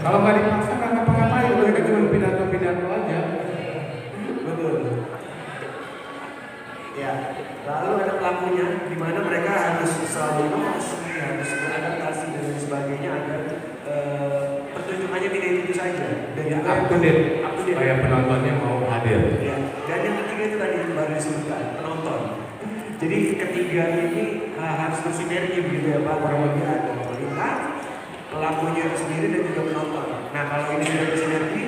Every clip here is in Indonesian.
Kalau nggak dipaksa nggak ngapa-ngapain, mereka cuma pidato-pidato aja. Betul. Ya, lalu ada pelakunya, di mana mereka harus selalu inovasi, harus beradaptasi dan lain sebagainya agar pertunjukannya tidak itu saja. Dan juga up to date, supaya penontonnya mau hadir. Ya. Dan yang ketiga itu tadi yang baru disebutkan, penonton. Jadi ketiga ini harus bersinergi begitu ya Pak, kurang lebih ada pemerintah, pelakunya itu sendiri dan juga penonton. Nah kalau ini sudah bersinergi,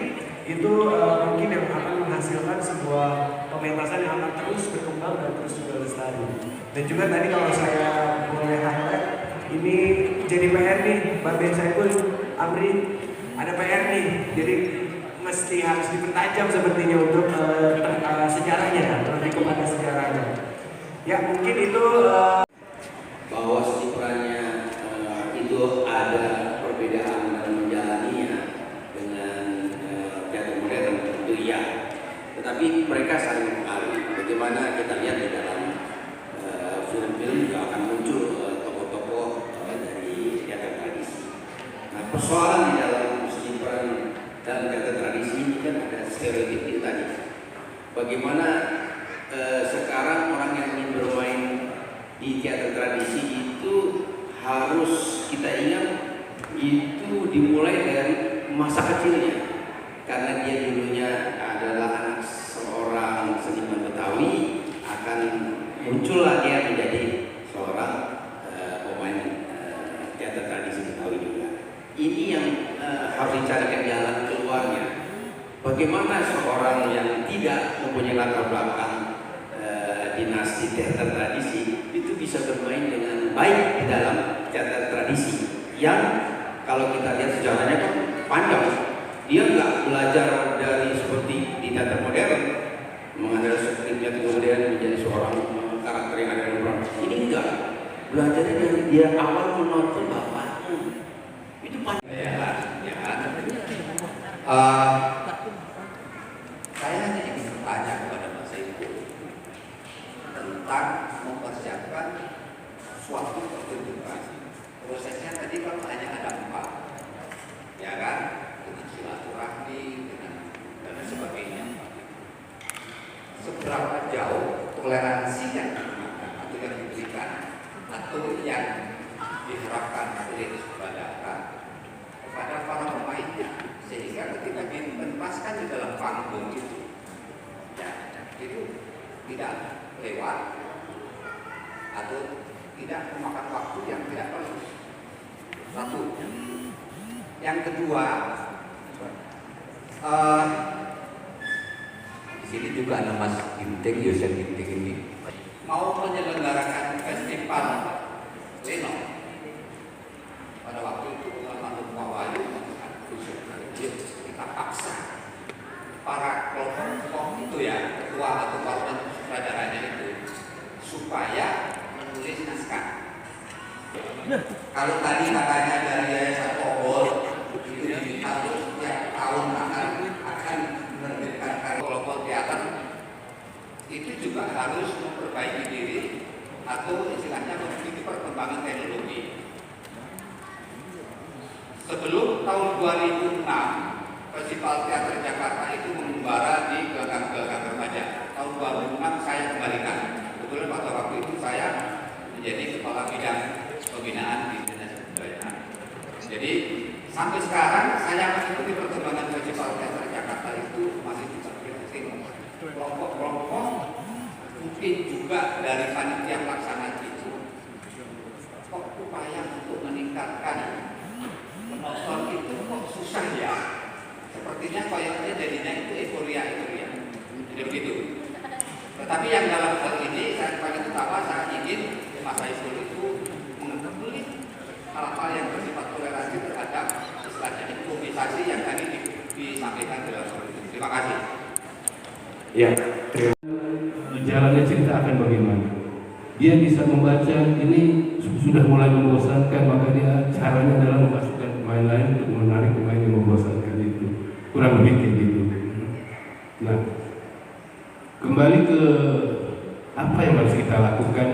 itu mungkin yang akan menghasilkan sebuah pementasan yang akan terus berkembang dan terus juga lestari. Dan juga tadi kalau saya boleh highlight, ini jadi PR nih, Mbak Ben Saiful, Amri, ada PR nih, jadi mesti harus dipertajam sepertinya untuk sejarahnya, lebih kepada sejarahnya. Ya mungkin itu bahwa seni perannya itu ada perbedaan dalam menjalaninya dengan teater modern, tentu iya. Tetapi mereka saling mengaruhi. Bagaimana kita lihat di dalam film-film juga akan muncul tokoh-tokoh dari teater tradisi. Nah, persoalan di dalam seni peran dan teater tradisi ini kan ada stereotip itu tadi. Bagaimana sekarang orang yang ingin bermain di teater tradisi itu harus kita ingat itu dimulai dari masa kecilnya, karena dia dulunya adalah anak seorang seniman Betawi, akan muncullah dia menjadi seorang pemain teater tradisi Betawi juga. Ini yang harus dicarikan jalan keluarnya. Bagaimana seorang yang tidak mempunyai latar belakang dinasti teater tradisi itu bisa bermain dengan baik di dalam teater tradisi yang kalau kita lihat sejarahnya kan panjang. Dia nggak belajar dari seperti di teater modern mengandalkan skripnya kemudian menjadi seorang karakter yang ada dalam peran. Ini enggak, belajarnya dari dia awal menonton bapaknya. Itu panjang ya kan? Saya hanya ingin bertanya kepada Mas Saiful tentang mempersiapkan suatu pertunjukan. Prosesnya tadi kan hanya ada 4, ya kan? Dengan silaturahmi, dengan dan sebagainya. Seberapa jauh toleransi yang digunakan atau yang diberikan atau yang diharapkan oleh saudara kepada para pemainnya, sehingga ketika dimentaskan di dalam panggung itu, ya itu tidak lewat atau tidak memakan waktu yang tidak perlu. Satu. Yang kedua, di sini juga ada Mas Ginting, Yosef Ginting ini mau menyelenggarakan festival Leno. Pada waktu itu almarhum Pak Wahyu kita paksa para kelompok itu ya, ketua atau kawan sutradaranya itu supaya menulis naskah. Kalau tadi katanya dari Yayasan Obor itu diminta setiap tahun akan menerbitkan kelompok teater, itu juga harus memperbaiki diri atau istilahnya mengikuti perkembangan teknologi. Sebelum tahun 2006, Festival Teater Jakarta itu mengembara di gelanggang remaja. Tahun 2006 saya kembalikan. Kebetulan pada waktu itu saya menjadi kepala bidang pembinaan di Dinas Kebudayaan. Jadi sampai sekarang saya mengikuti perkembangan Festival Teater Jakarta itu masih seperti kelompok-kelompok, mungkin juga dari panitia pelaksana itu kok upaya untuk meningkatkan penonton itu kok susah ya. Sepertinya kayaknya jadinya itu euforia. Jadi begitu. Tetapi yang dalam hal ini saya paling utama saya ingin Mas Saiful itu mengetahui hal-hal yang bersifat toleransi terhadap istilahnya improvisasi yang tadi disampaikan dalam itu. Terima kasih. Ya, jalannya cerita akan bagaimana? Dia bisa membaca ini sudah mulai membosankan, maka dia caranya adalah memasukkan pemain lain untuk menarik pemain yang membosankan itu. Kurang lebih kayak gitu. Nah, kembali ke apa yang harus kita lakukan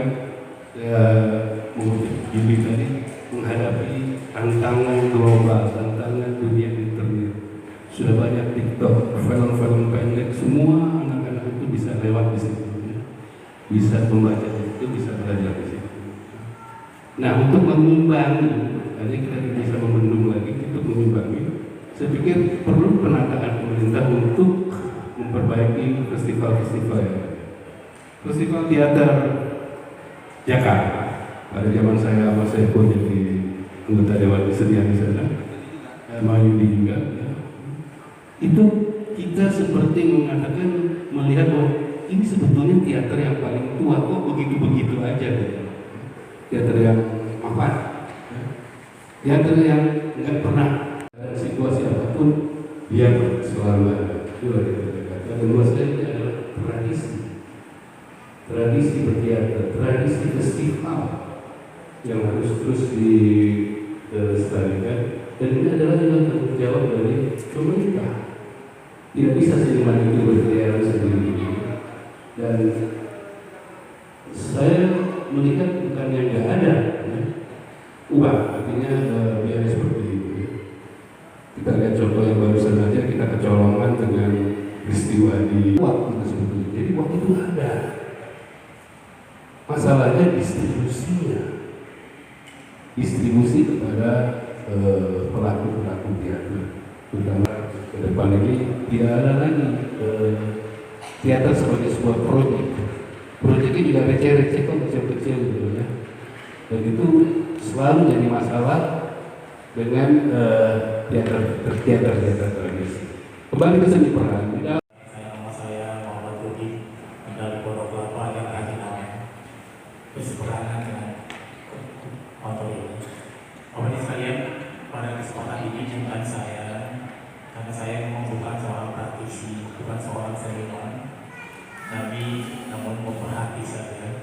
mengutip Juli tadi, menghadapi tantangan global, tantangan dunia sudah banyak TikTok, film-film pendek, semua anak-anak itu bisa lewat di situ, ya. Bisa membaca di situ, bisa belajar di situ. Nah, untuk mengimbangi, hanya kita tidak bisa membendung lagi, untuk mengimbangi, saya pikir perlu penataan pemerintah untuk memperbaiki festival-festival yang ada. Festival teater Jakarta, pada zaman saya Mas Eko jadi anggota Dewan Kesenian di sana, Mayudi juga, ya. Itu kita seperti mengatakan, melihat bahwa ini sebetulnya teater yang paling tua, kok begitu-begitu aja, gitu. Teater yang apa? Teater yang nggak pernah ada situasi apapun dia selalu ada. Yang kedua sekali adalah tradisi berteater, tradisi festival yang harus terus dilestarikan, dan ini adalah juga tanggung jawab dari pemerintah. Tidak bisa seniman itu berkeliaran sendiri. Dan saya melihat bukan yang nggak ada, ya. Ubah, artinya biaya seperti itu. Ya. Kita lihat contoh yang barusan aja, kita kecolongan dengan peristiwa di waktu sebetulnya. Jadi waktu itu ada. Masalahnya distribusi kepada pelaku-pelaku teater, terutama ke depan ini tidak ada lagi teater sebagai sebuah proyek. Proyeknya juga receh-receh kok, kecil-kecil gitu ya. Dan itu selalu jadi masalah dengan teater tradisi. Kembali ke seni peran. Nama saya Muhammad Budi dari Pondok Kelapa dan Haji Namen. Berseberangan dengan motor ini. Bapak sekalian, pada kesempatan ini izinkan saya, karena saya memang bukan seorang praktisi, bukan seorang seniman, namun memperhati saja.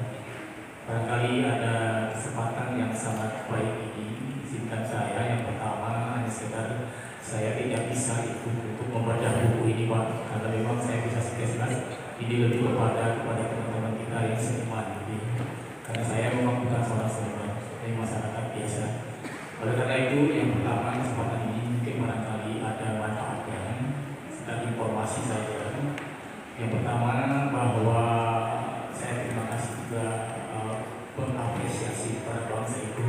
Barangkali ada kesempatan yang sangat baik ini, izinkan saya yang pertama hanya sekedar saya tidak bisa ikut untuk membaca buku ini, Pak, karena memang saya bisa sekilas ini lebih kepada teman-teman kita yang seniman, karena saya memang bukan seorang seniman, saya masyarakat biasa. Oleh karena itu, yang pertama kesempatan ini mungkin barangkali ada manfaatnya, sedang informasi saja. Yang pertama bahwa saya terima kasih juga mengapresiasi pada bangsa itu.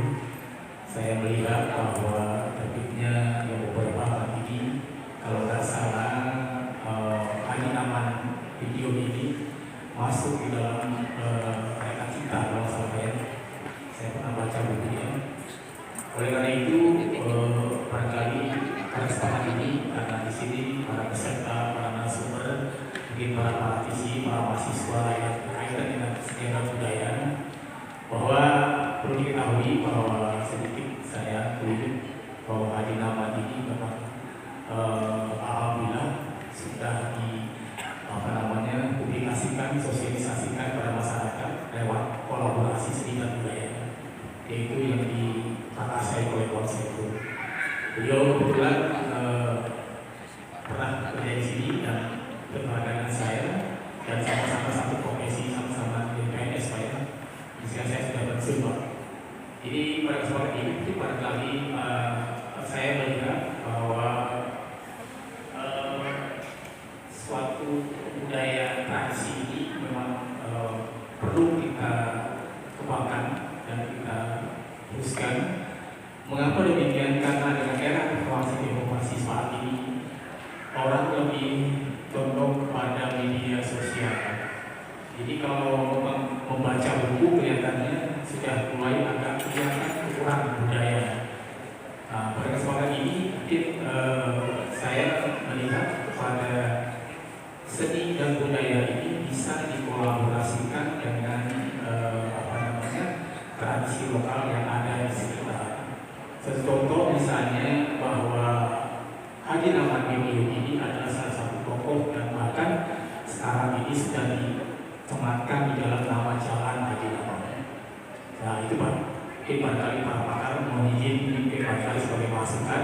Saya melihat bahwa terbitnya yang beberapa hari ini, kalau tidak salah, Haji Naman video ini masuk di dalam kereta cita kalau saya pernah baca bukunya. Oleh karena itu, barangkali pada kesempatan ini, karena di sini para peserta, para narasumber, mungkin para praktisi, para mahasiswa yang berkaitan dengan sejarah budaya, bahwa perlu diketahui bahwa sedikit saya tunjuk bahwa Haji Naman ini memang alhamdulillah sudah publikasikan, sosialisasikan pada masyarakat lewat kolaborasi seni dan budaya, yaitu yang dikatakan oleh konsep itu. Beliau kebetulan pernah bekerja di sini dan berbarengan dengan saya, dan sama-sama satu profesi, sama-sama di PNS saya. Jika saya sudah pensiun, Pak. Jadi pada kesempatan ini itu barangkali saya melihat bahwa suatu budaya tradisi ini memang perlu kita kembangkan dan kita teruskan. Mengapa demikian? Karena dengan era informasi saat ini, orang lebih condong kepada media sosial. Jadi kalau membaca buku kelihatannya sudah mulai agak kelihatan kekurangan budaya. Nah, pada kesempatan ini mungkin saya melihat pada seni dan budaya ini bisa dikolaborasikan dengan tradisi lokal yang ada di sekitar. Contoh misalnya bahwa Haji Naman Video ini adalah salah satu tokoh dan bahkan sekarang ini sudah dicematkan di dalam nama jalan Haji Naman. Nah itu Pak, mungkin barangkali para pakar mohon izin mungkin barangkali sebagai masukan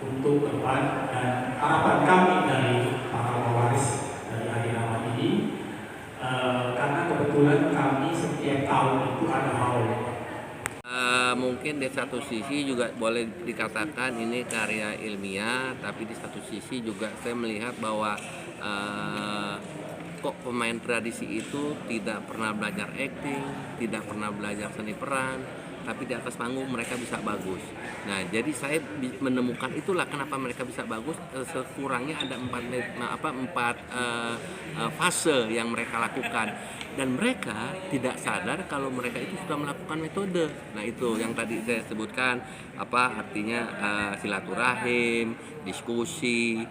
untuk ke depan, dan harapan kami dari para pewaris dari Haji Naman ini, karena kebetulan kami setiap tahun itu ada haul. Mungkin mungkin di satu sisi juga boleh dikatakan ini karya ilmiah, tapi di satu sisi juga saya melihat bahwa kok pemain tradisi itu tidak pernah belajar acting, tidak pernah belajar seni peran, tapi di atas panggung mereka bisa bagus. Nah, jadi saya menemukan itulah kenapa mereka bisa bagus. Sekurangnya ada empat fase yang mereka lakukan, dan mereka tidak sadar kalau mereka itu sudah melakukan metode. Nah, itu yang tadi saya sebutkan, artinya silaturahim, diskusi,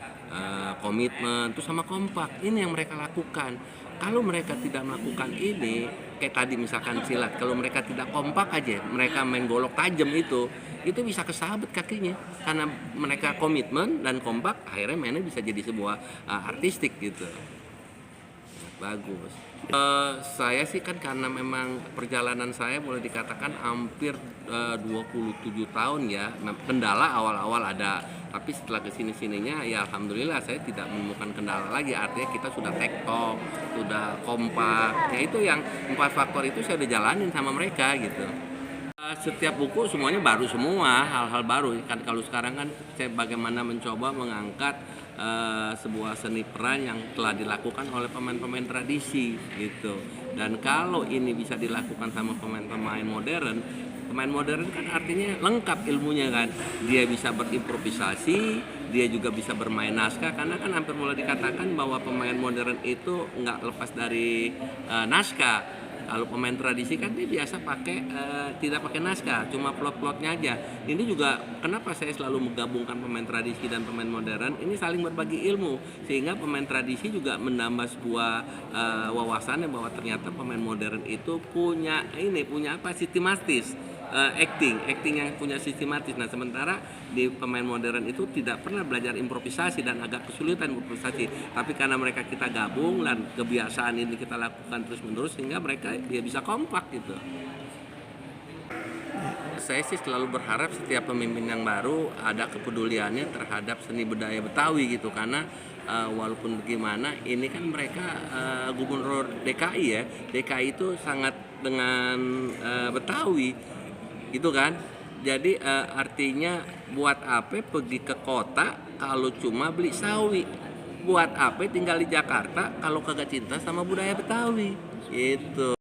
komitmen, terus sama kompak. Ini yang mereka lakukan. Kalau mereka tidak melakukan ini, kayak tadi misalkan silat, kalau mereka tidak kompak aja, mereka main golok tajam itu bisa kesabet kakinya. Karena mereka komitmen dan kompak, akhirnya mainnya bisa jadi sebuah artistik gitu. Bagus. Saya sih kan karena memang perjalanan saya boleh dikatakan hampir 27 tahun ya. Kendala awal-awal ada, tapi setelah kesini-sininya ya alhamdulillah saya tidak menemukan kendala lagi. Artinya kita sudah tektok, sudah kompak. Ya itu yang 4 faktor itu saya udah jalanin sama mereka gitu. Setiap buku semuanya baru semua, hal-hal baru. Kan kalau sekarang kan saya bagaimana mencoba mengangkat sebuah seni peran yang telah dilakukan oleh pemain-pemain tradisi gitu. Dan kalau ini bisa dilakukan sama pemain-pemain modern kan artinya lengkap ilmunya kan. Dia bisa berimprovisasi, dia juga bisa bermain naskah, karena kan hampir boleh dikatakan bahwa pemain modern itu nggak lepas dari naskah. Kalau pemain tradisi kan dia biasa tidak pakai naskah, cuma plot-plotnya aja. Ini juga kenapa saya selalu menggabungkan pemain tradisi dan pemain modern, ini saling berbagi ilmu, sehingga pemain tradisi juga menambah sebuah wawasan bahwa ternyata pemain modern itu punya sistematis. Acting yang punya sistematis. Nah, sementara di pemain modern itu tidak pernah belajar improvisasi dan agak kesulitan improvisasi. Tapi karena mereka kita gabung dan kebiasaan ini kita lakukan terus-menerus, sehingga mereka dia bisa kompak gitu. Saya sih selalu berharap setiap pemimpin yang baru ada kepeduliannya terhadap seni budaya Betawi gitu, karena walaupun bagaimana ini kan mereka gubernur DKI ya. DKI itu sangat dengan Betawi gitu kan. Jadi artinya buat apa pergi ke kota kalau cuma beli sawi, buat apa tinggal di Jakarta kalau kagak cinta sama budaya Betawi gitu.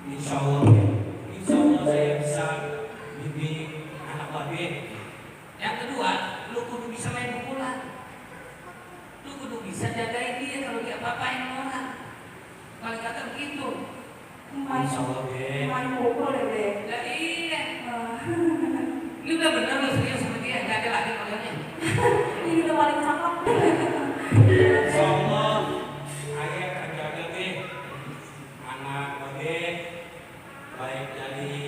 Insya Allah saya bisa bimbing anak babe. Yang kedua, lu kudu bisa main bola. Lu kudu bisa jagain dia kalau dia apa-apain orang. Kalau kata begitu. Insya Allah main pukul ya be. Nah, iya. Ini udah bener lu serius sama dia, gak ada lagi modelnya. Ini udah paling cakep. Insya Allah, ayah akan jaga be anak babe, baik dari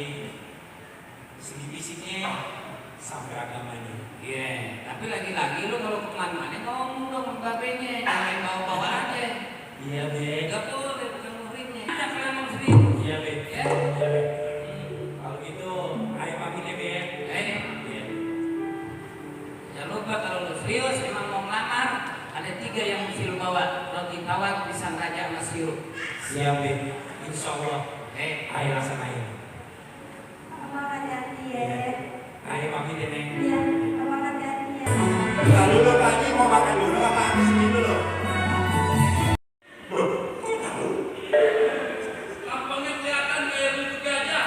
segi fisiknya sampai agamanya. Iya, tapi lagi-lagi lu kalau kemana-mana ngomong dong sama babenya, jangan bawa-bawa aja. Iya be. Gak boleh, bukan muridnya. Ada kalau ngomong sendiri. Iya be. Ya. Iya be. Kalau gitu, ayo pamit ya be. Iya. Jangan lupa kalau lu serius emang mau ngelamar, ada 3 yang mesti lu bawa: roti tawar, pisang raja, sama sirup. Siap be. Insya Allah. Ayo laksanain. Abang hati-hati ya. Ayo pamit ya Neng. Iya, abang hati-hati ya. Lalu lo Pak Haji mau makan dulu apa habis ini dulu? Lampangnya kelihatan kayak lucu gajah.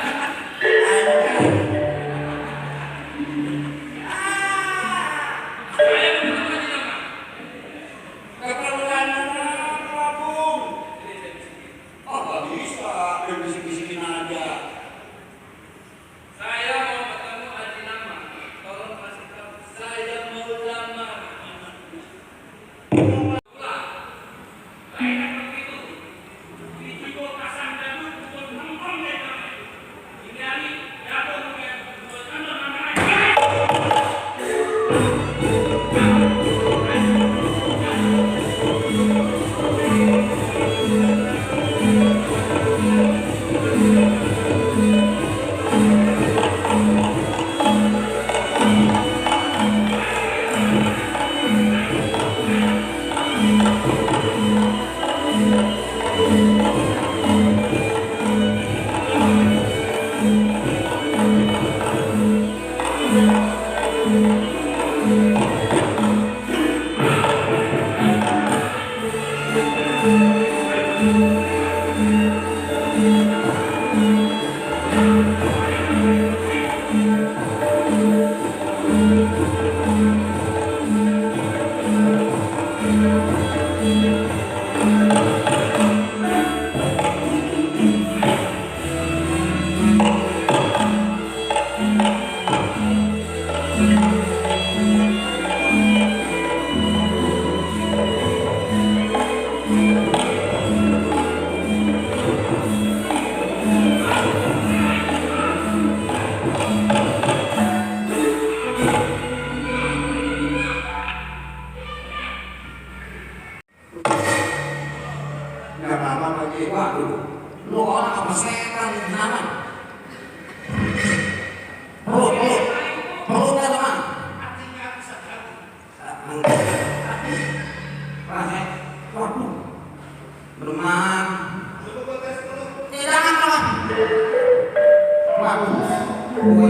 Saya belum lagi nama. Keperluan Bung. Oh, nggak bisa, udah bisik-bisikin aja. Saya mau ketemu Haji Nama. Tolong kasih tahu saya mau lamar. Nggak apa-apa lagi. Waduh, lu orang apa setan di zaman? Perut teman. Waduh, berman. Tidak apa. Waduh, gue